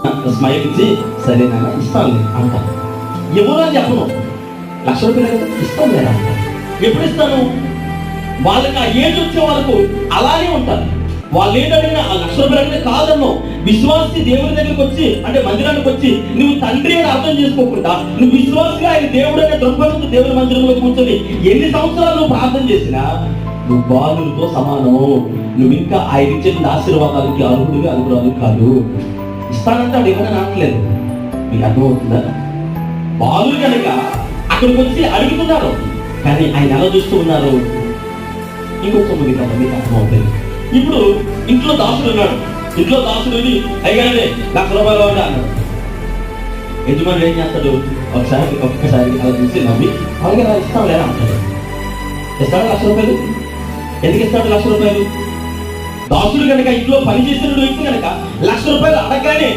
Smile ఇచ్చి సరేనా ఇస్తాను అంటాను. ఎవరు అని చెప్పను, 1,00,000 రూపాయలు ఇస్తాను లేదా అంటాను. ఎప్పుడు ఇస్తాను? వాళ్ళకి ఆ ఏజ్ వచ్చే వరకు అలానే ఉంటారు. వాళ్ళు ఏంటంటే ఆ 1,00,000 రూపాయలు కాదన్నో, విశ్వాసి దేవుని దగ్గరికి వచ్చి అంటే మందిరానికి వచ్చి నువ్వు తండ్రి అని అర్థం చేసుకోకుండా నువ్వు విశ్వాసిగా ఆయన దేవుడు అనే దృక్పథంతో దేవుని మందిరంలో కూర్చొని ఎన్ని సంవత్సరాలు నువ్వు ప్రార్థన చేసినా నువ్వు బాలులతో సమానము. నువ్వు ఇంకా ఆయన ఇచ్చిన ఆశీర్వాదాలకి అర్హుడిగా అనుకురాలు కాదు. ఇస్తానంటాడు, ఏమైనా అనట్లేదు. మీకు అర్థమవుతుందా? బాలులు కనుక అక్కడికి వచ్చి అడుగుతున్నారు, కానీ ఆయన ఎలా చూస్తూ ఉన్నారు? ఇంకొక మీకు అర్థమవుతుంది. ఇప్పుడు ఇంట్లో దాసుడు ఉన్నాడు. ఇంట్లో దాసుడిని అయ్యాడే 1,00,000 రూపాయలు అన్నాడు. యజమానుడు ఏం చేస్తాడు? ఒక్కసారి అలా చూసి నవ్వి అలాగే ఇస్తాం లేదా అంటాడు. ఇస్తాడు 1,00,000 రూపాయలు. ఎందుకు ఇస్తాడు 1,00,000 రూపాయలు? దాసుడు కనుక ఇంట్లో పని చేస్తున్న వ్యక్తి కనుక 1,00,000 రూపాయలు అడగగానే